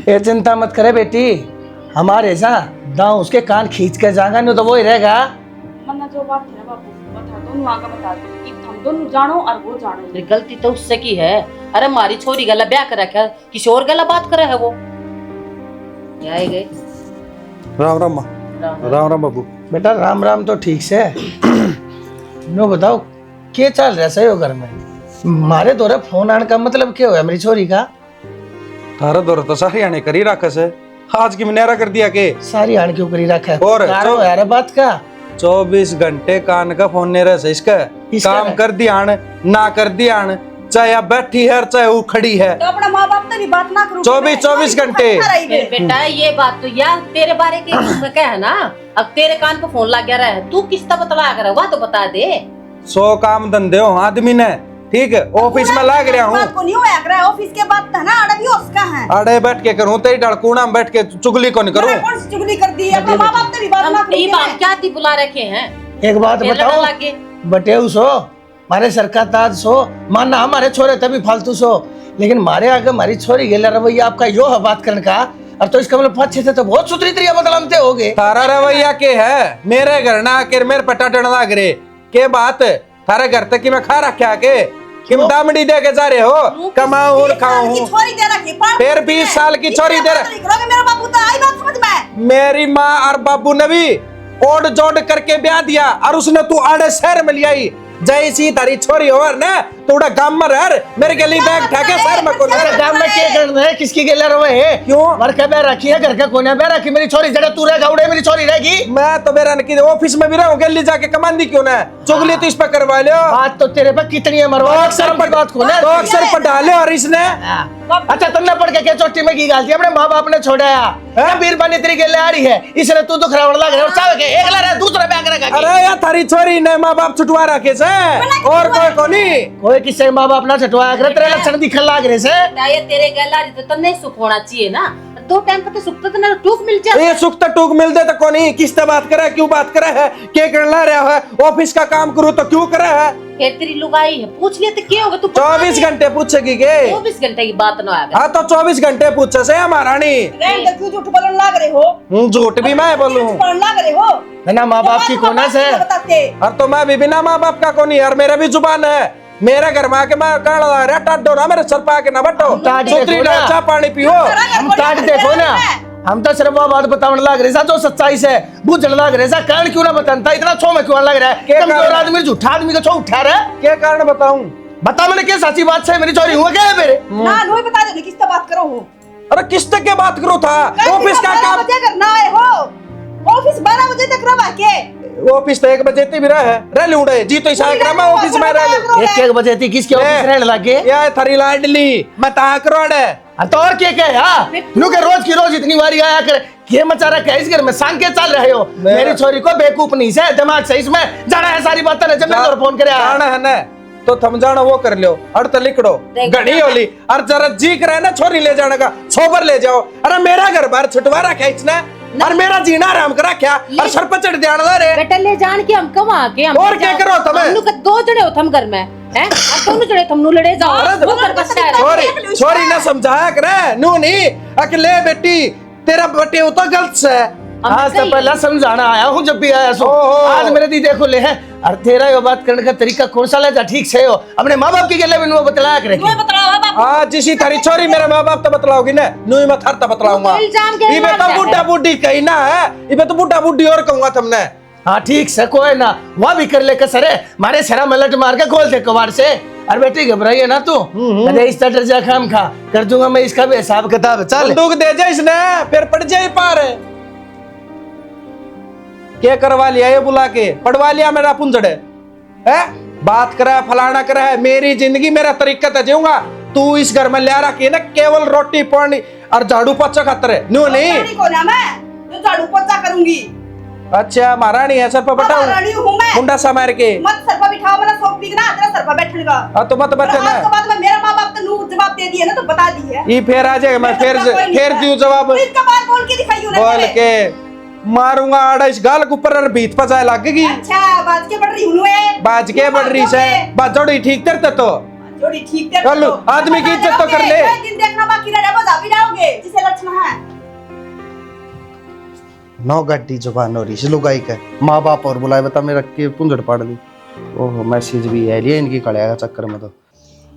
ये चिंता मत करे बेटी, हमारे ऐसा दांव उसके कान खींच के जाएगा, नहीं तो वो ही रहेगा। मन्ना जो बात है ना बापू, बता दो आगे बता दो कि हम दोनों जानो और वो जानो। ये गलती तो उससे की है। अरे हमारी छोरी गला ब्याह कर रखा है, किसी और गला बात करे है वो। आए गए। राम राम माँ। राम राम बाबू। बेटा राम राम तो ठीक से नो बताओ क्या चल रहा सही हो घर में? मारे दौरे फोन आने का मतलब क्या हुआ मेरी छोरी का? थारा दौर तो सारी आने करी रखा से, आज की मनेरा कर दिया के सारी आन क्यों करी रखा है? और यार बात का 24 घंटे कान का फोन नहीं रहा इसका काम कर दिया ना कर दिया, चाहे आप बैठी है चाहे वो खड़ी है, तो अपना माँ बाप से भी बात ना करो। 24 घंटे। बेटा ये बात तो यार तेरे बारे की क्या है ना, अब तेरे कान पे फोन लग गया है, तू किसका बतला कर वह तो बता दे। 100 काम धंधे हो आदमी ने, ठीक है ऑफिस में लग रहा हूँ, ऑफिस के बाद था ना अड़ा भी उसका है। अड़े बैठ के करूँ तेरी डड़कूना में बैठ के चुगली को नहीं करूँ। कौन सी चुगली कर दी है? अपने माँ बाप से भी बात ना ये बात करो। क्या थी बुला रखे हैं? एक बात बताओ बटेऊ सो मारे सरकार ताज सो मानना हमारे छोरे तभी फालतू सो, लेकिन मारे आगे हमारी छोरी गेला रवैया आपका यो है बात करने का, और तो इसका मतलब अच्छे से तो बहुत सुथरी तरीका बदलामते हो गए। तारा रवैया के है मेरे घर ना आकर मेरे पटा टना गिरे के बात थारे घर तक की मैं खा रखा के किम दामड़ी दे के जा रहे हो, कमाऊं और खाऊं। फिर 20 साल की छोरी दे रहे। मेरा बाबू तो आई बात समझ में। मेरी माँ और बाबू ने भी ओढ़ जोड़ करके ब्याह दिया और उसने तू आड़े शहर में लियाई, जैसी तारी छोरी और ना थोड़ा गांव में रह मेरे के लिए बैग ठाके शहर में कोने गांव में क्या करना है? किसकी गेला रवे है? क्यों घर का बैग रखी है, घर का कोने बैग रखी, मेरी छोरी जगह तू रहेगा उड़े मेरी छोरी रहेगी। मैं तो मेरा की ऑफिस में भी रहूं, गली जाके कमांदी क्यों ना चुगली तो इस पे करवा लो। बात तो तेरे पे कितनी है मरवा अक्सर पर बात को ना तो अक्सर पर डाले और इसने अच्छा तुमने पढ़ के क्या चोटी में की गालती अपने माँ बाप ने छोड़ाया है? बीरबानी तेरी गेले आ रही है इसलिए तू दुख रावण लग रहा है और चाहे के एक ला रहा दूसरा बैग रखा। अरे यार थारी छोरी ने माँ बाप छुटवा रखे से और कोई को नहीं, कोई किससे माँ बाप ना छटवाया करे, तेरे लक्षण दिखन लाग रहे से। ये तेरे गला तो नहीं सुख होना चाहिए ना, 2 टाइम पे तो सुख तो ना टूक मिल जाए। ये सुख तो टूक मिल दे तो कोनी किस तरह बात करे, क्यों बात करे है, क्या करना रहा है, ऑफिस का काम करूँ तो क्यों करे है? फिर तेरी लुगाई है पूछ लिया तो क्या होगा? तू 24 घंटे पूछेगी के? 24 घंटे की बात ना आएगा। हाँ तो 24 घंटे पूछे से हमारा नहीं। क्यों झूठ बोलने लग रहे हो? झूठ भी मैं बोलूं लग रहे हो ना माँ बाप की कोना से, और तो मैं भी बिना माँ बाप का कोनी यार, मेरा भी जुबान है, मेरे घर में आके मैं कहना रहा टाट दो ना मेरे सर पे आके ना बैठो, चाय पानी पियो। हम टाट देखो ना, हम तो सिर्फ वो बात बताने लग रहे जो सच्चाई से बुझने लग रहे कारण क्यों ना बताता इतना छो में क्यों लग रहा है? कमजोर आदमी झूठा आदमी का छो उठा रहा है, क्या कारण बताऊं? बता मैंने क्या सच्ची बात से मेरी चोरी हुआ क्या है मेरे? ना नहीं बता दे किस बात करो हो। अरे किस तक के बात करो था? ऑफिस का काम करना आए हो, ऑफिस 12 बजे तक रहा के ऑफिस तो 1 बजे भी रह लूड़े जी तो इसा करा मैं ऑफिस में रह लूं 1 बजे थी किसके ऑफिस रहने लगे या थरी लाडली मैं ता करोड़ है तो और क्या कहे यार नु के रोज की रोज इतनी बारी आया कर ये मचा रखा है इस घर में सांग के चल रहे हो? मेरी छोरी को बेवकूफ नहीं से दिमाग से इसमें जाना है सारी बातें जब मैं फोन करे जाना है ना तो थम जाना वो कर लो और तो लिख दो घड़ी होली और जरा जी करे ना छोरी ले जाने का सोबर ले जाओ। अरे मेरा घर बार छुटवा रखा है इसने और मेरा जीना आराम करा क्या और सर पर चढ़ जाना रे बेटा ले जान के हम कमा के हम और क्या करो तुम्हें? हम लोग 2 जने हो थम घर में हैं और दोनों जने तुम लड़े जाओ वो कर बच्चा है। छोरी छोरी ना समझाया करे नू नहीं अकेले बेटी तेरा बेटे वो तो गलत से आज तो पहला समझाना आया हूँ जब भी आया सो आज मेरे दी देखो ले है और तेरा ये बात करने का तरीका कौन सा ले जा ठीक से हो अपने माँ बाप के गले में वो बतलाया करे हाँ जिसी थारी छोरी मेरे माँ बाप तो बतलाओगी ना नू मैं थार तो बतलाऊंगा ये तो बुढ़ा बुढ़ी कही ना है ये तो बुढ़ा बुढ़ी और कहूंगा तुमने। हाँ ठीक से कोई ना वह भी कर ले कसरे मारे सरा मलट मार के खोल दे कबाड़ से। अरे बेटी घबराइए ना तू अरे इस तरह जा खाम खा कर दूंगा मैं इसका भी हिसाब किताब चल दुख दे जा इसने फिर पड़ जाए पार क्या करवा लिया ये बुला के पढ़वा लिया मेरा पुंजड़े है बात करे फलाना करे मेरी जिंदगी मेरा तरीका तो जीऊंगा तू इस घर में ले रखी है ना केवल रोटी पानी और झाड़ू पोछा खातर है न्यू नहीं मैं झाड़ू पोछा करूंगी। अच्छा महारानी है सर पर बैठा मुंडा सा मार के मत सर पर बिठाओ मेरा शौक भी ना तेरा सर पर बैठने का हाँ तो मत बैठे ना बाद में मेरा माँ बाप तो जवाब दे दिया ना तो बता दी है ये फिर आ जाएगा मैं फिर दियो जवाब इसका बात बोल के दिखाइयो ना बोल के मारूंगा आड़ा इस गाल के ऊपर भीत पजाए लगेगी। अच्छा बाज के बढ़ रही हूं बाज के बढ़ रही से बाजोड़ी ठीक करते तो थोड़ी ठीक है चलो, आदमी की इज्जत तो कर ले। एक दिन देखना बाकी रह गया, बजा भी जाओगे जिसे लक्षण है। नौ गड्डी जुबान हो रही है लुगाई का, माँ बाप और बुलाए बता मेरा के पुंजड़ पाड़ दी। ओहो मैसेज भी है लिए इनकी कड़ेगा चक्कर में तो।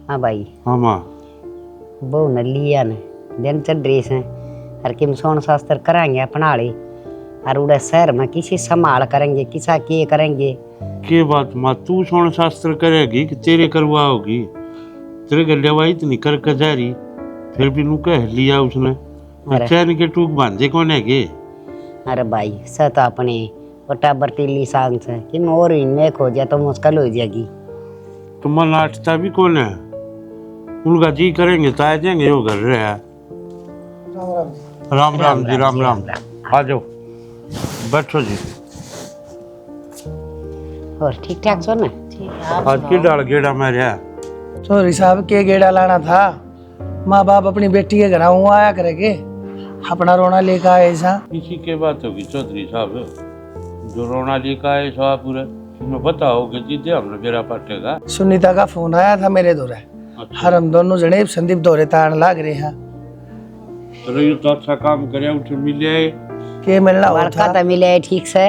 हाँ भाई हाँ माँ बहु न लिया ने दिन चढ़ ड्रेस है और किम सोन शास्त्र कराएंगे अपना ले और उड़े शहर में किसी संभाल करेंगे किसा के करेंगे। के बात माँ तू स्वर्ण शास्त्र करेगी कि तेरे करवाओगी? तेरे गलेवा इतनी कर कजारी फिर भी नू कह लिया उसने। अरे। चैन के टूक बांधे कौन है गे? अरे भाई सत अपने बटा बर्तीली सांग से कि और इनमें खो जाए तो मुश्किल हो जाएगी। तो मन नाटता भी कौन है? उनका जी करेंगे तो आ जाएंगे वो घर रहे हैं। राम राम जी राम राम। आ जाओ बैठो जी। और ठीक ठाक सो ना? आज की डाल गेड़ा में रहा। चौधरी साहब के गेड़ा लाना था, माँ बाप अपनी बेटी के घर आया करेंगे, अपना रोना लेकर आए ऐसा। इसी के बात होगी चौधरी साहब, जो रोना लेकर आए सवा पूरा तुम्हें बताओ कि जीते हमने बेरा पटेगा। सुनीता का फोन आया था मेरे दौरे, हर हम दोनों जने संदीप दौरे तान लाग रहे हैं। चलो ये तो अच्छा काम करे उठे मिले के मिलना हुआ बड़का था, तो मिले ठीक से।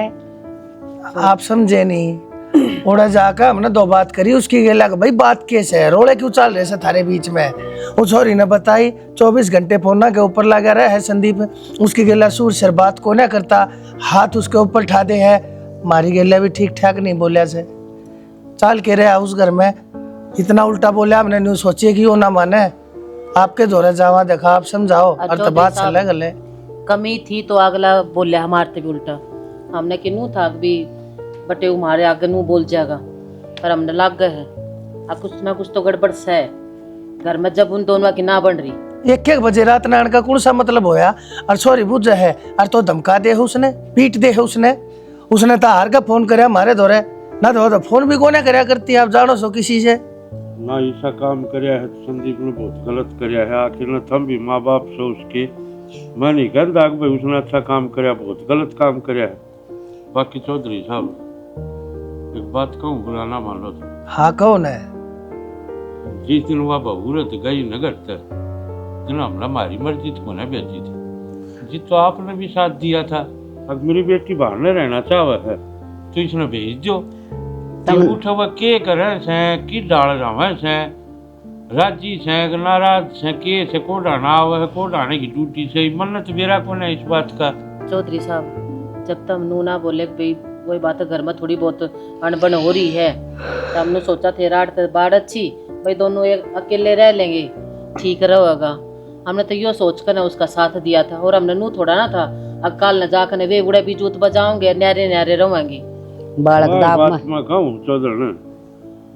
आप समझे नहीं। उड़ा जाकर हमने दो बात करी उसकी गेला भाई बात कैसे है, रोले क्यों चल रहे से थारे बीच में। उस छोरी ने बताई 24 घंटे फोन के ऊपर लगा रहा है संदीप, उसकी गेला सूर सर बात को ना करता, हाथ उसके ऊपर ठादे है। मारी गेला भी ठीक ठाक नहीं बोलिया से चाल के रहा उस घर में, इतना उल्टा बोला हमने न्यू सोचिए कि वो ना माने। आपके दौरे जावा देखा, आप समझाओ और तो बात चले गले। कमी थी तो अगला बोले हमारे से भी उल्टा। हमने कि नू था भी बटे हमारे आगे नू बोल जाएगा, पर हमने लाग गए है अब कुछ ना कुछ तो गड़बड़ से है घर में जब उन दोनों की ना बन रही। एक बजे रात नान का कौन सा मतलब होया, और सॉरी बुझ है और तो धमका दे उसने, पीट दे उसने तो हार का फोन करे हमारे दौरे ना, तो फोन भी कोने करया करती आप जानो सो किसी से ना। ऐसा काम करया है तो संदीप ने बहुत गलत करया है। आखिर में थम भी माँ बाप से उसके, मैं नहीं कहता कि भाई उसने अच्छा काम करया, बहुत गलत काम करया है। बाकी चौधरी साहब एक बात कहूँ, बुरा ना मान लो तो। हाँ कौन है? जिस दिन वह बहुरत गई नगर तक दिन हमने हमारी मर्जी तो कोने भेजी थी जी, तो आपने भी साथ दिया था। अब मेरी बेटी बाहर न रहना चाहे है तो इसने भेज दो। तो उठा हुआ के करे से की डाल रहा से राजी से नाराज से के से को डाना आवे है, को डाने की ड्यूटी से मन्नत बेरा कौन है इस बात का। चौधरी साहब जब तक नू ना बोले भाई वही बात घर में थोड़ी बहुत अनबन हो रही है, तो हमने सोचा थे रात बाढ़ अच्छी भाई दोनों एक अकेले रह लेंगे ठीक रहेगा। हमने तो यो सोच कर उसका साथ दिया था, और हमने नू थोड़ा ना था अकाल न जाकर वे उड़े भी जूत बजाओगे न्यारे न्यारे रहेंगे। बालक दाब में मैं कहूँ चौधरी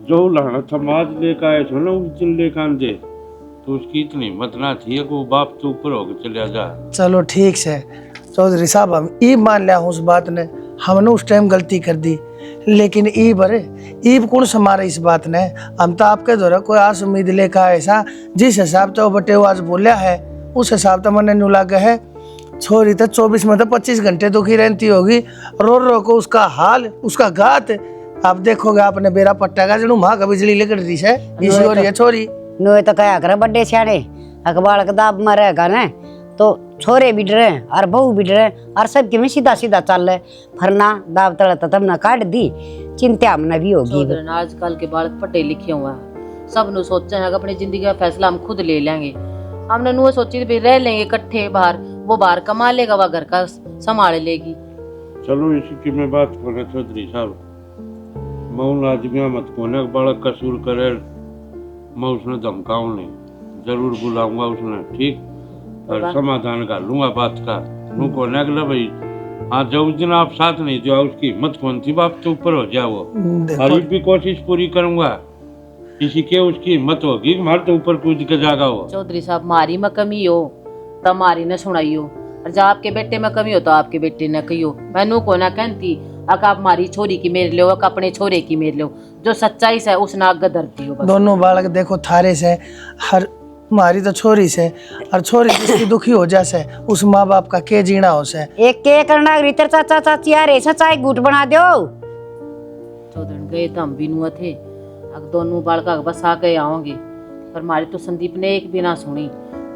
जो लाना समाज लेकर आए थे ना उस दिन लेकर दे, तो उसकी इतनी हिम्मत ना थी कि वो बाप तो ऊपर होकर चले जा। चलो ठीक से चौधरी साहब हम ई मान लिया उस बात ने, हमने उस टाइम गलती कर दी, लेकिन ईब कौन समारे इस बात ने। हम तो आपके द्वारा कोई आस उम्मीद लेकर ऐसा जिस हिसाब से वो बटे आज बोलिया है उस हिसाब से मैंने न्यू लागा है। छोरी तो 24 में तो 25 घंटे दुखी रहती होगी, रो को उसका हाल उसका घात आप देखोगे आपने बेरा पट्टा का जनु माँ का बिजली लेकर दी है इसी हो रही है छोरी। नो तो कया करे बड्डे सियाड़े अखबार का दाब में रहेगा ना तो छोरे भी डरे और बहू भी डरे और सबके में सीधा सीधा चल रहे फरना दाब तड़ा तब ना काट दी, चिंता हमने भी होगी। आजकल के बालक पढ़े लिखे हुआ है, सब नु सोचे हैं कि अपनी जिंदगी का फैसला हम खुद ले लेंगे। हमने नु सोची भी रह लेंगे इकट्ठे बाहर, वो बाहर कमा लेगा वह घर का संभाल लेगी। चलो इसी की मैं बात करे चौधरी साहब, मैं आदमी मत कोने बालक कसूर करे, मैं उसने धमकाऊं नहीं, जरूर बुलाऊंगा उसने ठीक, और समाधान कर लूंगा बात का। नू को नगला भाई हाँ जो उस दिन आप साथ नहीं जो उसकी हिम्मत कौन थी बाप तो ऊपर हो जाओ, और भी कोशिश पूरी करूंगा किसी के उसकी हिम्मत होगी मार तो ऊपर कूद के जागा हो। चौधरी साहब मारी में कमी हो तो मारी न सुनाइयो, और जब आपके बेटे में कमी हो तो आपके बेटे न कहियो। मैनू को ना कहती अक आप मारी छोरी की मेरे लो अक अपने छोरे की मेरे लो, जो सच्चाई से उस नाग धरती हो। दोनों बालक देखो थारे से, हर मारी तो छोरी से और छोरी जिसकी दुखी हो जासे उस माँ बाप का के जीना हो से। एक के करना रीतर चाचा चाची यार ऐसा चाय गुट बना दो। चौधरी गए तो हम भी नुआ थे, अब दोनों बालका बस आ गए आओगे पर मारी तो संदीप ने एक भी ना सुनी,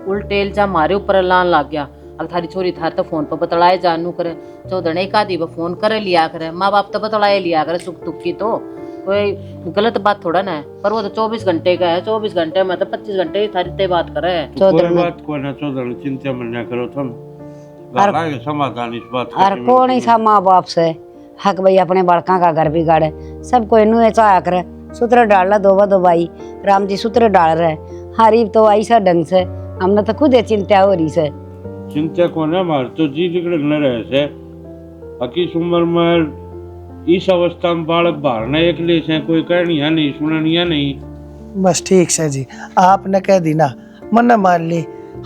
उल्टेल जा मारे ऊपर लान लग गया। अब थारी छोरी थार तो फोन पर बतलाए जानू करे, चौधने का दी फोन करे लिया करे, माँ बाप तो बतलाए लिया करे सुख दुख की, तो कोई गलत बात थोड़ा ना है। पर वो तो 24 घंटे का है, 24 घंटे में तो 25 घंटे थारी ते बात करे। कोई बात को ना चौधरी, चिंता मन ना करो तुम, लागे समाधान इस बात का। और कौन ही सा माँ बाप से हक भाई अपने बड़का का घर बिगाड़े, सबको इन्हें चाह करे सूत्र डाल दो भाई, राम जी सूत्र डाल रहे, हरीब तो आई सा ढंग से, हमने तो खुद चिंता हो रही से। चिंता को ना मार तो जी बिगड़ न रहे से, अकीस उम्र में इस अवस्था में बालक बाहर न एकले से, कोई कहनिया नहीं सुननिया नहीं। बस ठीक से जी, आपने कह दी ना, मन मान ली,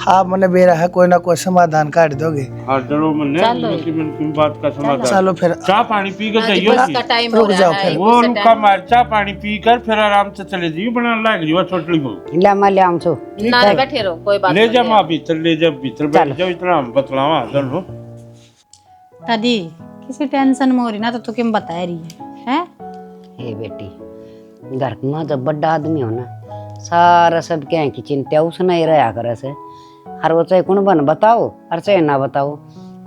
आप मने बेरा है कोई ना कोई समाधान काट दोगे। हाँ डरो मन की बात का समाधान। चलो फिर चाय पानी पी कर जाइयो, का टाइम हो रुक रहा जाओ है, फिर। वो रुका मार, चाय पानी पी कर फिर आराम से चले जाइयो, बना लाग जियो छोटली बहू। ले मैं ले आऊं छो, ना बैठे रहो, कोई बात ले नहीं जा है। माँ भीतर, ले जा भीतर बैठ जाओ, इतना हम बतलावा चलो। दादी किसी टेंशन में हो रही ना तो तू क्यों बता रही है? हे बेटी, घर में जब बड़ा आदमी हो ना, सारा सब क्या है कि चिंता उसने ही रहा करे से, हर वो चाहे कौन बन बताओ और चाहे ना बताओ,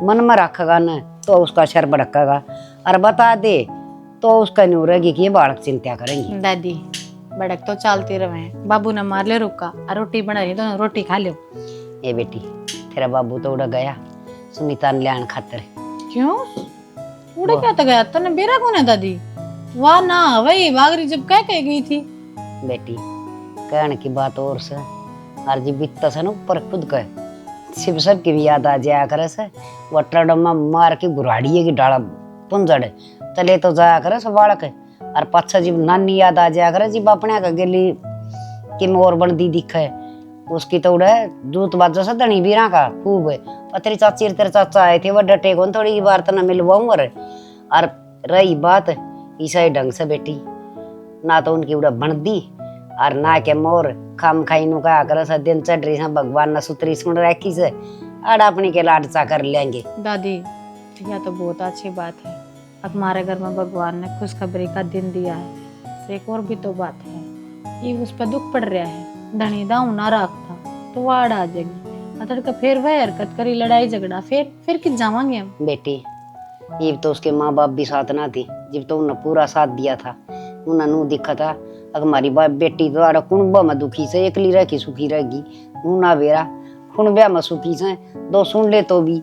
मन में रखेगा ना तो उसका शर भड़केगा, और बता दे तो उसका नहीं रहेगी कि ये बालक चिंता करेंगी। दादी बड़क तो चलते रहे, बाबू ने मार ले रुका और रोटी बना रही तो रोटी खा लो। ए बेटी, तेरा बाबू तो उड़ा गया सुनीता ने लियान खातर। क्यों उड़े क्या तो गया तने बेरा कौन है दादी? वाह ना वही बागरी जब कह गई थी। बेटी कहने की बात और से, और जी बीतता से ना ऊपर खुद का शिव सब की भी याद आ जाया करे से, वो ट्रडमा मार के गुराड़िए की डाला पुंजड़ चले तो जाया करे से बालक, और पाछा जी नानी याद आ जाया करे जी अपने का गेली कि मोर बन दी दिखे, उसकी तो उड़े जूत बाजो से धनी बीरा का खूब, पतरी चाची तेरे चाचा आए थे, वो डटे कौन थोड़ी बार तो ना मिलवाऊं। और रही बात ईसाई ढंग से बेटी, ना तो उनकी उड़ा बन दी और ना के मोर खाम खाई नु का कर सा दिन चढ़ रही है, भगवान ने सुतरी सुन रखी से अड़ अपनी के लाड चा कर लेंगे। दादी यह तो बहुत अच्छी बात है, अब हमारे घर में भगवान ने खुशखबरी का दिन दिया है। तो एक और भी तो बात है, ये उस पर दुख पड़ रहा है, धनी दाऊ ना रखता तो वाड़ आ जाएगी, अतर का फिर वह हरकत करी लड़ाई झगड़ा, फिर किस जावांगे हम। बेटी ये तो उसके माँ बाप भी साथ ना थी, जब तो उन्हें पूरा साथ दिया था, उन्हें दिखा था अगर हमारी बाप बेटी तो आड़ा कुणबा में दुखी से एकली रह के सुखी रहेगी, नू ना बेरा कुणबा में सुखी से दो सुन ले तो भी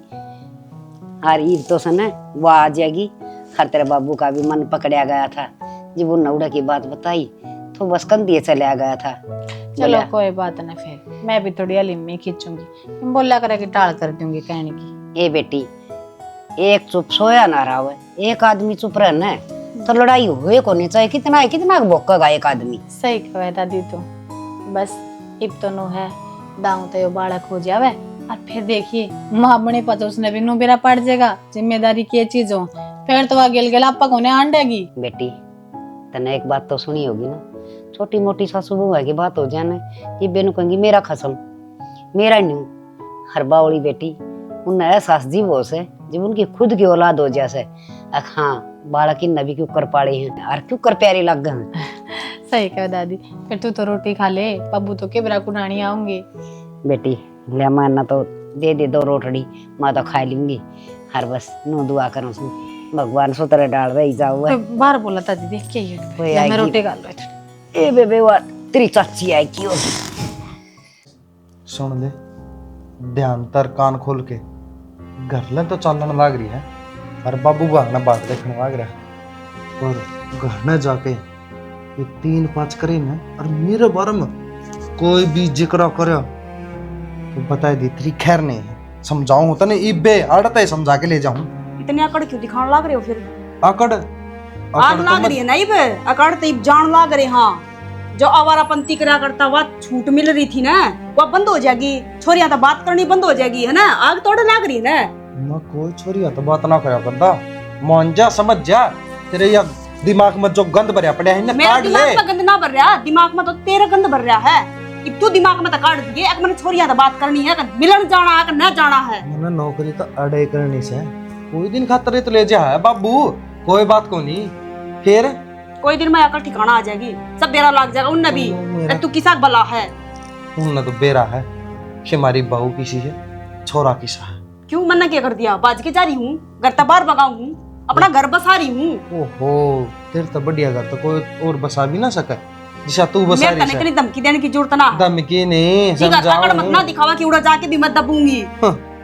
हर ईद तो सने वो आ जाएगी। हर तेरे बाबू का भी मन पकड़ा गया था, जब वो नौड़ा की बात बताई तो बस कंधिए चले गया था। चलो कोई बात ना, फिर मैं भी थोड़ी लिम्मी खींचूंगी, बोला करे कि टाल कर दूंगी कहने की। ए बेटी एक चुप सोया ना रहा है, एक आदमी चुप रहना है तो लड़ाई हुए को नहीं चाहिए, कितना भोकेगा एक आदमी। सही कहे दादी, तो बस इब तो नो है दाऊ तो बालक हो जावे, और फिर देखिए माँ बने पता उसने भी नो बेरा पड़ जाएगा, जिम्मेदारी की चीज हो, फिर तो वह गिल गिला आपा कोने आंडेगी। बेटी तने एक बात तो सुनी होगी ना, छोटी मोटी सासू बुआ की बात हो जाने ये बेनु कहेंगी मेरा खसम मेरा न्यू, हर बावली बेटी उन्हें एहसास जीवो से जब उनकी खुद की औलाद हो जैसे, हाँ बालक की नबी क्यों कर पाड़े हैं और क्यों कर प्यारे लग गए। सही कहो दादी, फिर तू तो रोटी खा ले, पब्बू तो के बरा कुनानी आऊंगी। बेटी ले माना तो दे दो रोटड़ी, माँ तो खा लूंगी, हर बस नो दुआ करो सुन भगवान सुतरे डाल रही जाओ। तो बाहर बोला था दीदी के ये मैं रोटी खा लो। ए बेबे वा तेरी चाची आई क्यों? सुन ले ध्यान तर कान खोल के, घर ले तो चलन लाग रही है और बाबू बहाना बात देखने लाग रहा है, और घर में जाके ये 3-5 करे ना और मेरे बारे में कोई भी जिक्र करे तो बता दी तेरी खैर नहीं है, समझाऊं होता नहीं इबे आड़ता है समझा के ले जाऊं। इतने अकड़ क्यों दिखाने लाग रहे हो फिर? आकड़ आग लाग रही है नहीं बे, अकड़ तो इब जान लाग रहे। हाँ जो आवारापंती करा करता वह छूट मिल रही थी ना, वह बंद हो जाएगी, छोरियां तो बात करनी बंद हो जाएगी है ना, आग तोड़ लाग रही है ना। ना कोई छोरी तो बात ना करा करता, मान जा समझ जा, तेरे या दिमाग में जो गंद भरया पड़ा है ना काट ले। दिमाग में गंद ना भर रहा, दिमाग में तो तेरा गंद भर रहा है, इब तू दिमाग में तो काट दिए, एक मैंने छोरियां तो बात करनी है, मिलन जाना है न जाना है। मैंने नौकरी तो अड़े करनी से कोई दिन खातर तो ले जा है बाबू, कोई बात को नहीं, फिर कोई दिन में आकर ठिकाना आ जाएगी, सब बेरा लाग जाएगा उनने भी, तू किसा भला है। उन्हें तो बेरा है कि हमारी बहू किसी है, छोरा किसा है। क्यों मना क्या कर दिया? बाज के जा रही हूँ, घर तबार बगाऊ हूँ, अपना घर बसा रही हूँ। ओहो, तेरे तो बढ़िया घर तो कोई और बसा भी ना सके जिसा तू बसा मेरे रही तने है। धमकी देने की जरूरत ना है। धमकी नहीं, ठीक है, समझाओ तकड़ मत ना दिखावा कि उड़ा जाके भी मैं दबूंगी।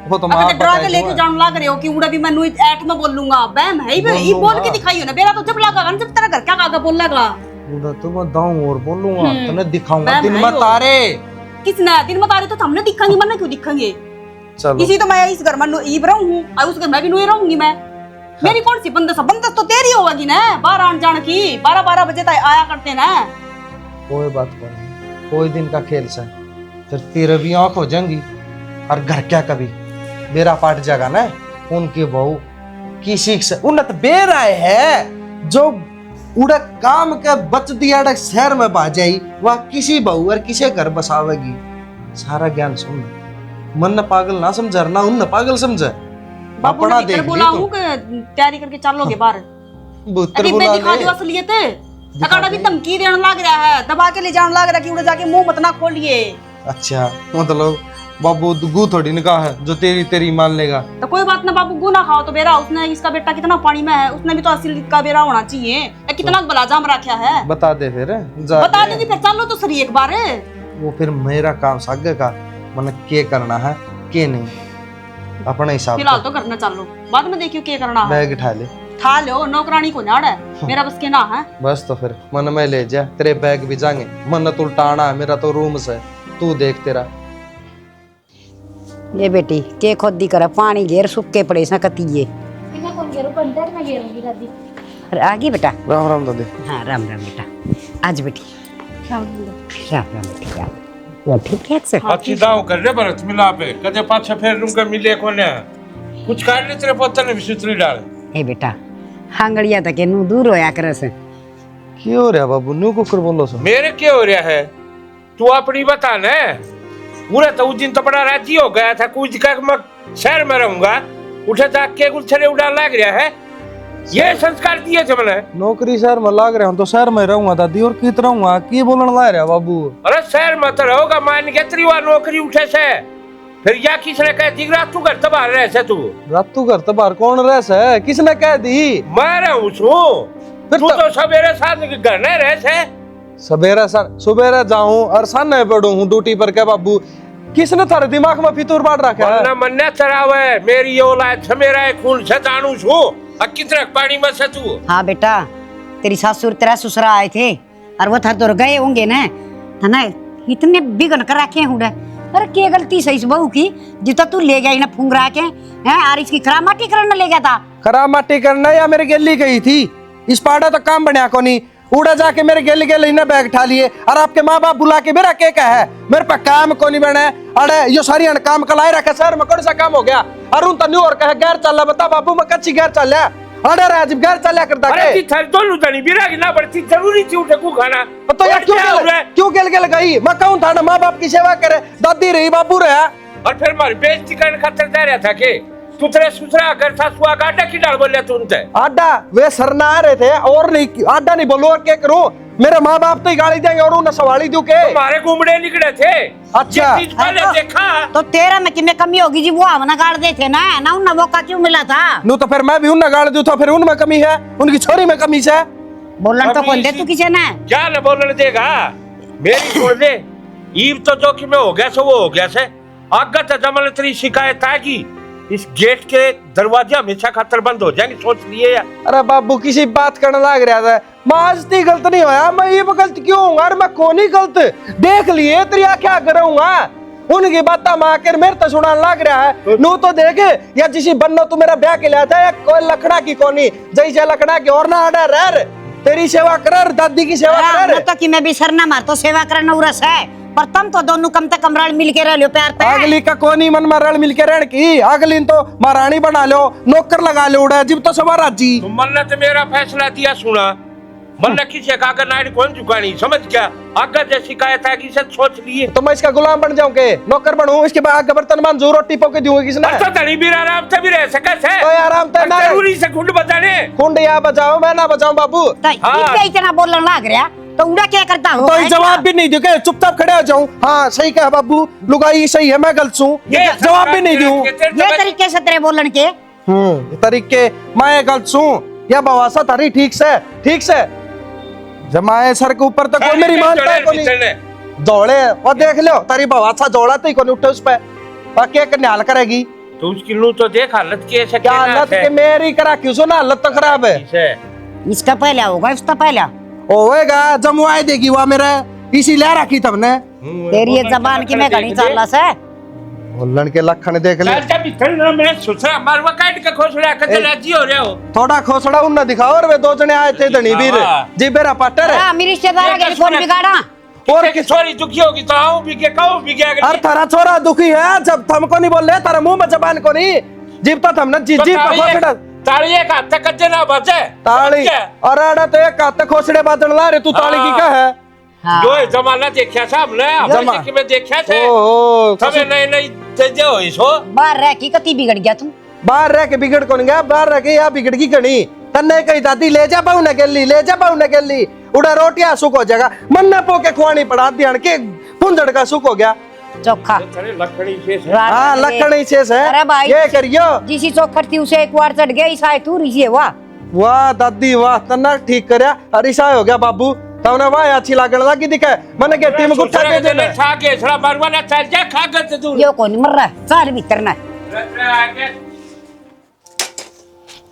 वो तो अगर माँ ते डरा के बताए लेके जान लाग रहे हो कि उड़ा भी मैं नुई ऐठ में बोल लूंगा। बैम है ये बोल के दिखाइयो ना। बेरा तो जब लागा ना, जब तेरा घर क्या कागा बोल लगा। उड़ा तो मैं दाऊं और बोलूंगा, तने दिखाऊंगा मैं दिन भाई में वो- तारे। किसने दिन बता रहे तो हमने दिखांगे, मरना क्यों दिखांगे? चलो इसी तो मैं इस घर में ईब रहूं हूँ और उस घर में भी नुई रहूंगी मैं। मेरी कौन सी बंदस है? बंदस तो तेरी होगी ना, 12 आन जान की। 12 बजे तक आया करते ना। कोई बात नहीं, कोई दिन का खेल से फिर तेरे भी आंख हो जाएंगी और घर क्या कभी बेरा पाट जाएगा ना। उनकी बहू किसी से उन्नत बेरा है जो उड़ा काम के बच दिया शहर में बा जाई, वह किसी बहू और किसी घर बसावेगी। सारा ज्ञान सुन, मन न पागल ना समझ ना, उन पागल समझे। बाबू अपना ने देख भीतर ली बोला तो हूँ कि तैयारी करके चलोगे बाहर। बुत्र अभी बुला मैं दिखा ले। दी असलियत। अकाड़ा भी धमकी देने लग रहा है, दबा के ले जाने लग रहा है कि उड़े जाके मुंह मत ना खोलिए। अच्छा, मतलब बाबू गु थोड़ी निकाह है जो तेरी तेरी मान लेगा। तो कोई बात ना बाबू, गुना खाओ तो बेरा। उसने इसका बेटा कितना पानी में है, उसने भी तो असलियत का बेरा होना चाहिए। ये कितना बला जाम रखा है, बता दे फिर जा बता दूंगी। फिर चलो तो सही एक बार। वो फिर मेरा काम सागे का मन के करना है के नहीं, अपने हिसाब फिलहाल तो करना चलो, बाद में देखियो क्या करना है। बैग उठा ले, था लो, नौकरानी को नाड़ है, मेरा बस के ना है। बस तो फिर मन में ले जा, तेरे बैग भी जाएंगे। मन तो उल्टाना है, मेरा तो रूम से तू देख तेरा। ले बेटी के खुद दी कर पानी घेर सूखे पड़े सा कतीये। मैं कौन घेरू कंटर में घेरूंगी दादी। अरे आगे बेटा। राम राम दादी। हाँ राम राम बेटा। आज बेटी राम राम बेटी। राम वो ठीक है से। अच्छी दाव कर रे भरत मिला पे कदे पाछे फेर रूम मिले कोने कुछ काट ले तेरे पत्ता ने विचित्री डाल। ए बेटा हांगड़िया तक नु दूर होया करे से। क्यों हो रहा बाबू, न्यू कुकर बोलो सो। मेरे क्या हो रहा है, तू अपनी बता न। पूरा तो उस दिन तो बड़ा राजी हो गया था, कुछ का मैं शहर में रहूंगा, उठे जाके के कुछ छड़े उड़ा लग रहा है। ये संस्कार दिए थे मैंने। नौकरी शहर में लाग रहा हूँ तो शहर में रहूंगा दादी, और कित रहूंगा की बोलने ला रहा बाबू। अरे शहर में तो रहोगा, मान के त्रिवा नौकरी उठे से फिर या किसने कह दी रात तू घर तो बाहर रह से तू। रात तू घर तो बाहर कौन रह से, किसने कह दी? मैं रहूं छू, तू तो सवेरे साथ घर नहीं रह से। सवेरे सुबेरे जाऊं और सामने पड़ू हूँ ड्यूटी पर के बाबू। किसने थारे दिमाग में फितूर बांट रखा है? वरना मन्ने चरावे मेरी औलाद से मेरा खून से जानू छू, और कितने पानी में से तू। हाँ बेटा तेरी ससुर तेरा ससुरा आए थे और वो था तो गए होंगे ना, था ना इतने बिगन कर रखे हैं। अरे क्या गलती सही इस बहू की, जितना तू ले गया ना फूंग रहा के हैं, और इसकी करामाटी करने ले गया था। करामाटी करना या मेरे गेली गई थी? इस पाड़ा तो काम बनया को नहीं, उड़ा जाके मेरे गेली गेली ने बैग उठा लिए और आपके माँ बाप बुला के मेरा क्या है, मेरे पे काम को नहीं बने। अरे यो सारी काम कलाए रखे शहर में, कौन सा काम हो गया? अरुण तो न्यू और कहे गैर चल रहा, बता बाबू मैं कच्ची गैर चल रहा। अरे राजीव गैर चलिया करता अरे ती थर दोनों जनी बिरा की ना बढ़ती जरूरी थी उठे को खाना। तो यार क्यों गेल गेल गई? मैं कहूँ था ना माँ बाप की सेवा करे, दादी रही बाबू रहा। और फिर मारी बेइज्जती करने खातिर जा रहा था के तू तेरे ससुरा अगर सासुआ का आडा की डाल बोले तू उनसे। आडा वे सरना आ रहे थे और नहीं आडा नहीं बोलो, और क्या करूं? मेरे माँ बाप तो ही गाली देंगे और उन्हें सवाली दूं के? हमारे घूमने निकले थे। अच्छा। ये चीज पहले देखा तो तेरा में कितने कमी होगी जी, वो हमने गाड़ दे थे ना उन मौका क्यों मिला था? नो तो फिर मैं भी उन्हें गाड़ दूं तो फिर उनमें कमी है, उनकी छोरी में कमी है। बोलन तो कौन दे तू किसे ना? क्या न बोलने देगा? मेरी छोड़ दे, ईब तो जो कि मैं हो गया सो वो हो गया से। आगे तो जमल तेरी शिकायत आएगी, इस गेट के दरवाजे हमेशा खातर बंद हो जाएंगे, सोच लिए यार। अरे बाबू किसी बात करने लग रहा था, माजती गलत नहीं होया, मैं ये गलत क्यों हूँ? अरे मैं कौन ही गलत देख लिए तेरी क्या करूंगा? उनकी बात माँ के मेरे तो सुना लग रहा है। नू तो देख या जिसी बन्नो तू मेरा ब्याह के लिया था, कोई लखड़ा की कोनी जैसे लखड़ा की और ना आडा रह तेरी सेवा कर, दादी की सेवा कर। तो कि मैं भी सरना मार तो सेवा करना उरस है, पर तुम तो दोनों कम से कम रल मिल के रह लो प्यार पे। अगली का कोनी मन में रल मिल के रहन की, अगली तो महारानी बना लो, नौकर लगा लो, उड़ा जीव तो सब राजी। तुम मन ने तो मेरा फैसला दिया सुना, मन ने किसी कागज नाड़ी कौन चुकानी, समझ क्या? आगे जैसी शिकायत है कि सोच लिए तो मैं इसका गुलाम बन जाऊं के नौकर बनूं, इसके बाद आगे बर्तन मान जो रोटी पके दूंगी किसने? तो तनी भी आराम से भी रह सके से। तो आराम से ना जरूरी से खुंड बजाने कुंड या बजाओ मैं ना बजाऊं बाबू। इतना बोलने लग रहा तो उड़ा क्या करता हो? तो जवाब भी नहीं दूं, चुपचाप खड़े हो जाऊं? हाँ सही कहा बाबू, लुगाई सही है, मैं गलत हूँ, जवाब भी नहीं दूं। ये तरीके से तेरे बोलन के तरीके मैं गलत हूँ या बवासा तारी ठीक से जमाए सर के ऊपर तो कोई मेरी मानता है कोई नहीं। दौड़े और देख लो तारी बवासा दौड़ा तो ही कोई उठे उस पे, बाकी एक न्याल करेगी। तो उसकी लू तो देख हालत कैसे, क्या हालत के मेरी करा क्यों सुना, हालत तो खराब है। इसका पहला होगा, उसका पहला होएगा, जमुआई देगी वो मेरा, इसीलिए रखी तुमने। तेरी ये जबान की मैं घड़ी चाला से बोलन के लखन देख ले। थोड़ा खोसड़ा उन्ना दिखाओ, और वे दो जने आए थे धनी वीर जी मेरा पाटर है। मेरी रिश्तेदार के फोन बिगाड़ा और किस छोरी दुखी होगी तो आऊं भी के कहूं भी के अरे थारा छोरा दुखी है, जब थमको नहीं बोल रहे तारा मुंह में जबान को नहीं, जीप तो थमने जी जी खोसड़ा ताली एक हाथ तक कच्चे ना बचे ताली, और आड़ा तो एक हाथ खोसड़े बादल ला रे, तू ताली की क्या है? जो है जमाना देखा था हमने, हमने कि मैं देखा थे हमें नहीं चीजें हो इसो बाहर रह की कती बिगड़ गया तू? बाहर रह के बिगड़ कौन गया, बाहर रह के या बिगड़ की कणी तन्ने कही दादी ले जा बहू ने गेली, ले जा बहू ने गेली, उड़ा रोटियां सुख हो जाएगा, मन न पो के खुआनी पड़ा ध्यान के पुंजड़ का सुख हो गया। चोखा लकड़ी से हाँ लखन शेष है। अरे भाई ये करियो जिसी चौखट थी उसे एक बार चढ़ गया, ईसा तू रिझे वाह वाह दादी वाह, तना ठीक करया, अरिसा हो गया बाबू तवने वाह अच्छी लागण लगी दिखे मन के टीम गुट्ठा के देने खा के थोड़ा मरवाना चल जा, खा के तू यो कौन मर रहा है, सार भीतर ना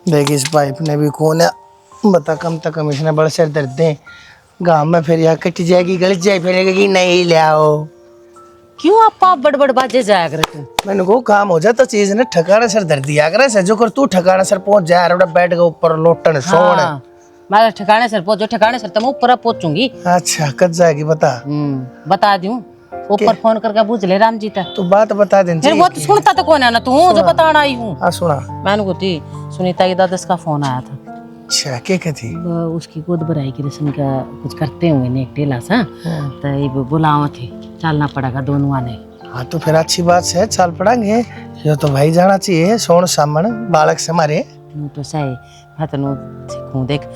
देख इस पाइप ने भी कौन है बता, कम तक कम इसने बड़े सिर दर्द दे, गाँव में फिर यहाँ कट जाएगी, गलत जाए, फिर कि नहीं ले आओ। क्यों आप बड़बड़ बाजे जाया करते? मैंने को काम हो जाए तो चीज ने ठिकाने सर दर्द दिया करे से, जो कर तू ठिकाने सर पहुंच जाए और बैठ के ऊपर लोटन सोने। मैं ठिकाने सर पहुंचो, ठिकाने सर तो मैं ऊपर पहुंचूंगी। अच्छा कट जाएगी बता? बता दूं, ऊपर फोन करके पूछ ले राम जी तक। तू बात बता दे। फिर वो तो सुनता तो कौन है ना, तू जो बताना आई हूँ। हाँ सुना। मैंने को थी सुनीता की दादस का फोन आया था। अच्छा क्या कहती? उसकी गोद भराई की रस्म का कुछ करते हुए ने एक टेला सा, तो बुलावा थे, चलना पड़ेगा दोनों आने। हाँ तो फिर अच्छी बात है, चल पड़ेंगे, ये तो भाई जाना चाहिए, सोन सामने बालक से हमारे तो सही मैं तेनों सीखूं। देख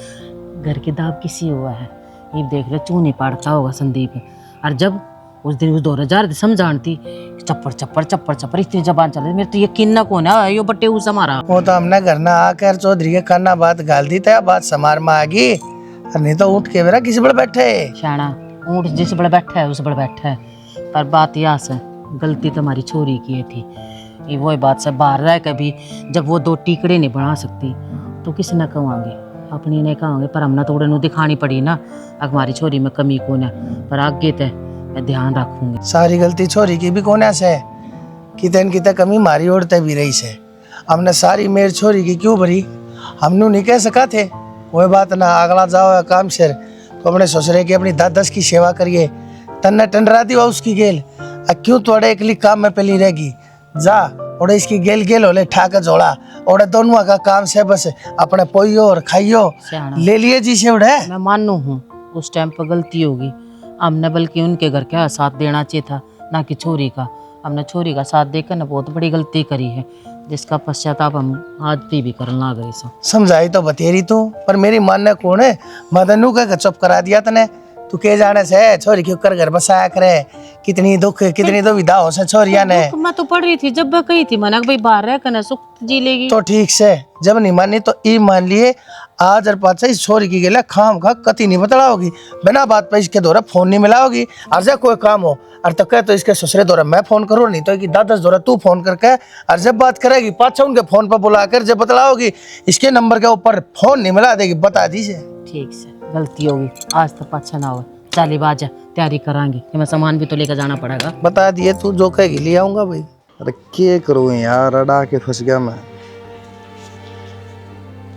घर की दाब किसी हुआ है, ये देख ले चूने पाड़ता होगा संदीप। और जब उस दिन उस 2000 समझाती चप्पड़ चप्पड़ चप्पड़ चप्पड़ इतनी जबान चल रही, मेरे तो यकीन ना कौन है यो बट्टे उस हमारा। वो तो हमने घर ना आकर चौधरी के काना बात गाल दी था, बात समार में आ गई, नहीं तो उठ के मेरा किसी बड़े बैठे शाना ऊँट जिस बड़े बैठा है उस बड़े बैठा है। पर बात यहाँ से गलती तो हमारी छोरी की थी, ये वही बात से बाहर रह कभी जब वो 2 टीकड़े नहीं बना सकती तो किसी न कहेंगे, अपनी ने कहेंगे, पर हमने तो उड़े दिखानी पड़ी ना हमारी छोरी में कमी कौन है। पर आगे तो मैं ध्यान रखूंगी। सारी गलती छोरी की भी कौन है, कितने कमी मारी ओढ़ते भी रही से, हमने सारी मेर छोरी की क्यों भरी, हमने नहीं कह सका थे कोई बात ना, अगला जाओ काम शेर तो अपने ससुरे की अपनी 10 की सेवा करिए, तन्ने टंडरा दी उसकी गेल, क्यों तोड़े एकली काम में पहली रहेगी, जा और इसकी गेल गेल होले ठाकर जोड़ा और दोनों का काम से बस अपने पोइयो और खाइयो ले लिए जी से उड़े। मैं मानू हूँ उस टाइम पर गलती होगी, हमने बल्कि उनके घर का साथ देना चाहिए था ना कि छोरी का। हमने छोरी का साथ देकर ना बहुत बड़ी गलती करी है, जिसका पश्चाताप हम आज भी करने लग गए। समझाई तो बतेरी तू, पर मेरी मानने कौन है, मदनू का चुप करा दिया तने, तू के जाने से छोरी क्यों कर घर बसाया करे, कितनी दुख कितनी दुविधा हो से छोरिया ने। मैं तो पढ़ रही थी जब कही थी मना भाई बाहर रह कर सुख जी लेगी, तो ठीक से जब नहीं मानी तो ई मान लिए आज और पाँच इस छोरी की गेला खाम खा कति नहीं बतला होगी, बिना बात पे इसके दौरा फोन नहीं मिला होगी, और जब कोई काम हो और तो कह तो इसके ससुरे दौरा मैं फोन करूँ, नहीं तो 10 दौरा तू फोन करके, और जब बात करेगी पाछा उनके फोन पर बुलाकर जब बतला होगी इसके नंबर के ऊपर फोन नहीं मिला देगी, बता दीजिए। ठीक से गलती होगी, आज तो पाछा ना हो, चाली बाजा तैयारी करांगे कि मैं सामान भी तो लेकर जाना पड़ेगा। बता दिए तू जो कहेगी ले आऊंगा भाई। अरे क्या करूँ यार, अड़ा के फंस गया मैं,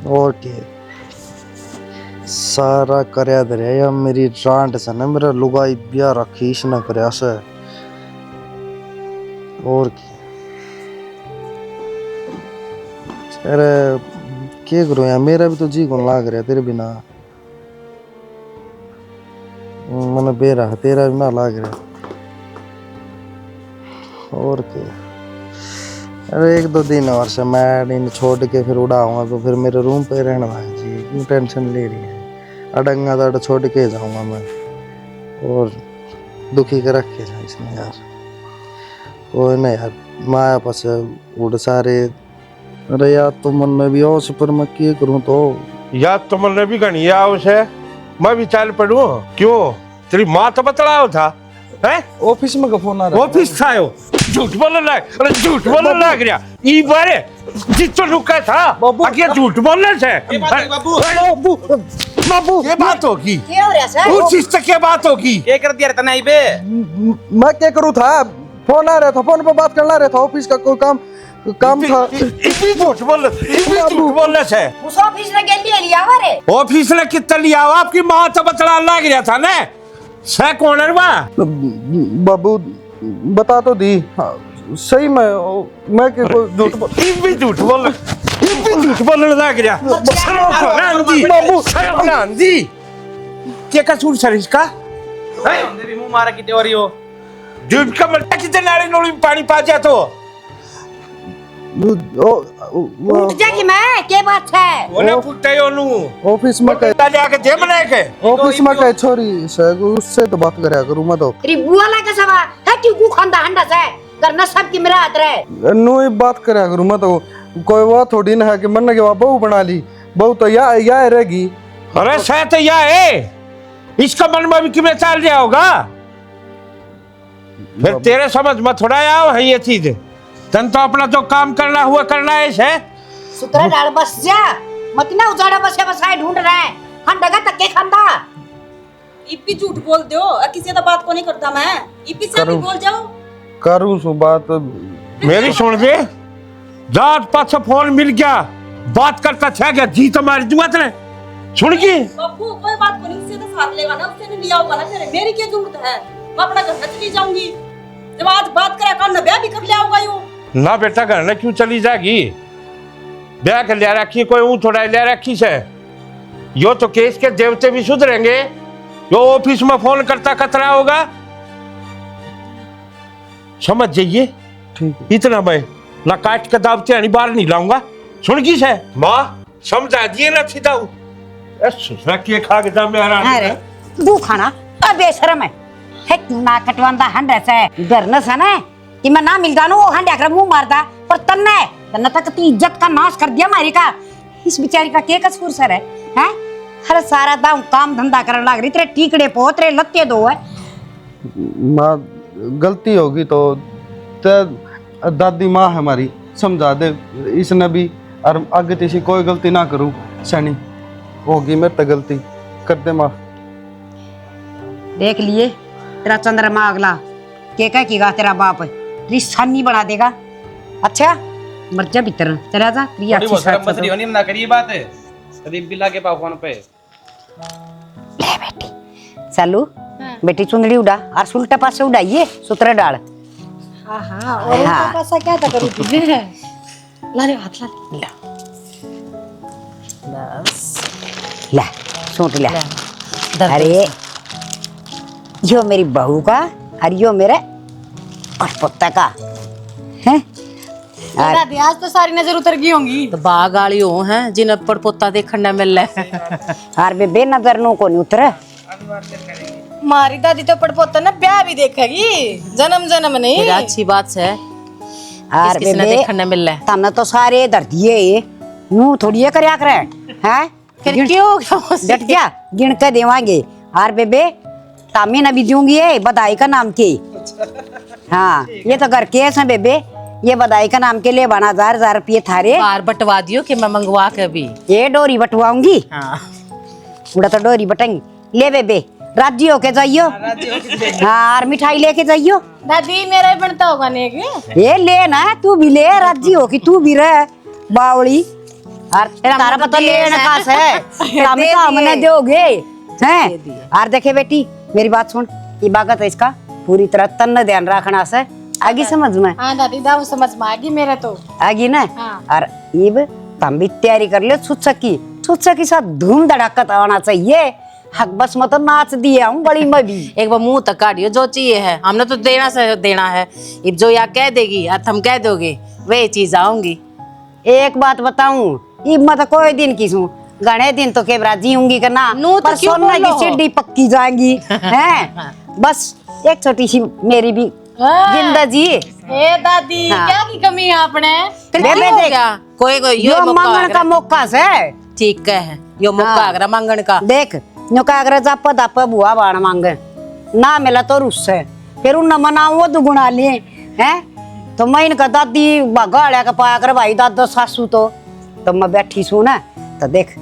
और क्या सारा करया दरिया या मेरी डांट से ना, मेरा लुगाई ब्याह रखी इसने करया से, और क्या अरे क्या करूँ यार, मेरा भी तो जी कौन लाग रहा तेरे बिना, मन बेरा तेरा भी ना लाग रहा, और क्या। अरे 1-2 दिन और से मैं इन छोड़ के फिर उड़ाऊंगा तो फिर मेरे रूम पे रहने वाला जी, क्यों टेंशन ले रही है, अडंगा दड़ छोड़ के जाऊंगा मैं, और दुखी कर रखे जा इसने यार। कोई ना यार, माया पस उड़ सारे। अरे यार तो मन में भी हो पर मैं क्या करूं? तो याद तो मन भी गणी आओ से मैं भी चाल पड़ू। क्यों तेरी माँ तो बतलाओ था है? ऑफिस में का फोन आ रहा ऑफिस था यो, झूठ बोलने लग, अरे झूठ बोलने लग गया ई बारे जितो रुका था आगे झूठ बोलने से। बाबू बाबू ये बात होगी, क्या हो रहा सर? उस चीज से क्या बात होगी? क्या कर दिया रहता नहीं बे? मैं क्या करूं था? फोन आ रहा था, फोन पे बात करना रहा था, ऑफिस का कोई काम था। इतनी झूठ बोलने से उस ऑफिस में गेली लिया रे। ऑफिस ने कितना लिया हो? आपकी माँ तो बतला लग गया था ना से कौन है वह? बाबू बता तो दी। हाँ, सही मैं क्या कोई झूठ बोलने लग गया। बाबू जी क्या कसूर सर इसका? मुंह मारा की तेरी हो झूठ का मल्टा कितने नाली नोली में पानी पा जाए तो उठ जाएगी मैं, क्या बात है? वो ना फुटे ओनू ऑफिस में जाके जे बनाए के ऑफिस में कहे छोरी से उससे तो बात करया करूं मैं तो। तेरी बुआ ला के सवा है क्यों को खंदा हंडा से करना सब की मेरा हाथ रहे। नो ये बात करया करूं मैं तो। कोई वो थोड़ी ना है कि मन के बहू बना ली, बहू तो या रहेगी। अरे शायद तो या है, इसका मन में भी किमें चल गया होगा। फिर तेरे समझ में थोड़ा आओ है ये चीज। तन तो अपना जो काम करना हुआ करना है इसे। सुतरा डाल बस जा, मत ना उजाड़ा बसे बसाए ढूंढ रहे हैं हंडा का तक्के खंदा। इप्पी झूठ बोल दो, किसी से बात को नहीं करता मैं। इप्पी से भी बोल जाओ। करूं सु बात। मेरी सुन दे, जात पास फोन मिल गया, बात करता था क्या जी तो मारी दूंगा तेरे सुन की। बाबू कोई बात को नहीं, उससे तो साथ लेगा ना, उससे नहीं लिया होगा ना। फिर मेरी क्या जरूरत है? मैं अपना घर चली जाऊंगी। जब आज बात करा कर ना ब्याह भी कर लिया होगा यूं। ना बेटा घर ने क्यों चली जाएगी? ब्याह कर लिया रखी कोई ऊँ थोड़ा लिया रखी से। यो तो केस के देवते भी सुधरेंगे, यो ऑफिस में फोन करता कतरा होगा। समझ जाइए ठीक इतना मैं ला काट के दावते बाहर नहीं लाऊंगा। सुन की से माँ समझा दिए ना सीधा ससुरा के खा के दाम में अरे तू खाना अब बेशरम है क्यों ना कटवांदा हंडा से डरना सा ना कि मैं ना मिलता ना वो हंडा कर मुंह मारता पर तन्ने तक ती इज्जत का नाश कर दिया मारी का। इस बेचारी का क्या कसूर सर है? हैं हर सारा दाम काम धंधा करने लग रही तेरे टीकड़े पोत रे लत्ते दो है। माँ गलती होगी तो दादी माँ हमारी समझा दे इसने भी, और आगे तीसी कोई गलती ना करूं। सैनी होगी मेरे तो गलती कर दे माँ। देख लिए तेरा चंद्रमा अगला के कह कीगा तेरा बाप रिसानी बना देगा। अच्छा मर जा भीतर चला जा तेरी अच्छी साथ बसरी होनी ना करिए बात है करीब बिला के पास फोन पे। ले बेटी चालू बेटी चुंदड़ी उड़ा और सुलटा पासे उड़ाइए सूत्र डाल। हाँ हाँ और उनका पासा क्या था करूँ तुझे ला रे हाथ ला ले बस ले सूट ले। अरे यो मेरी बहू का और यो मेरे और पुत्ता का है। दादी आज तो सारी नजर उतर गई होंगी। तो बाग आली हो हैं जिन्हें पड़ पोता देखने मिल रहा है। और बेबे नजर नो को नहीं उतरे। मारी दादी तो पड़ पोता ना ब्याह भी देखेगी जन्म जन्म नहीं। फिर अच्छी बात है और किसने बेबे देखने मिल रहा है। तमने तो सारे धर दिए नू थोड़ी ये करया करे हैं। फिर क्यों डट जा गिन के देवांगे। और बेबे तामी न भी दूंगी ये बधाई का नाम के। हाँ ये तो घर केस है बेबे, ये बधाई का नाम के लिए 1000 रुपये थारे बार बटवा दियो कि मैं मंगवा के भी ये डोरी बटवाऊंगी। हाँ उड़ा तो डोरी बटेंगी। ले बेबे राजी होके जाइयो। हाँ और मिठाई लेके जाइयो। दादी मेरा ही बनता होगा नहीं कि ये ले ना तू भी ले राजी हो कि तू भी रह बावली। और तारा पता लेना कास है हमने दोगे हैं। और देखे बेटी मेरी बात सुन, ये बागत है इसका पूरी तरह तन ध्यान रखना से आगे समझ में। हाँ दादी दाव समझ में आगी मेरे तो आगे ना। हाँ। और इब तुम भी तैयारी कर ले छुच्छा की साथ धूम धड़ाकत आना चाहिए। हक बस मत नाच दिया हूँ बड़ी मैं भी। एक बार मुंह तक काटियो जो चाहिए है हमने तो देना से देना है। अब जो या कह देगी या तुम कह दोगे वही चीज आऊंगी। एक बात बताऊं इब मत कोई दिन की घने दिन तो के राजी होंगी करना नू तो पर क्यों सोना की बोलो? सीढ़ी पक्की जाएंगी हैं बस एक छोटी सी मेरी भी जिंदगी ए दादी हाँ। क्या की कमी है आपने फिर बेबे क्यों हो देख, गया? कोई कोई यो मौका मांगण आगरा। का मौका से ठीक है यो मौका हाँ। आगरा मांगण का देख न्यू का अगर जाप दाप बुआ बाण मांगे ना मिला तो रुस है फिर उन मना वो दुगुना लिए हैं तो मैं इनका दादी गाड़िया का पाया कर भाई दादा सासू तो मैं बैठी सू ना तो देख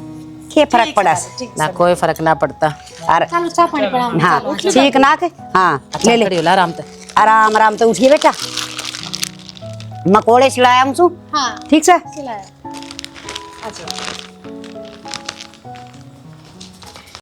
के फर्क पड़ा से ना कोई फर्क ना पड़ता अरे चलो चाय पानी पड़ा हाँ ठीक ना के हाँ ले ले खड़ी होला आराम से आराम आराम तो उठिए बेटा मकोड़े सिलाया हम सू हाँ ठीक से खिलाया अच्छा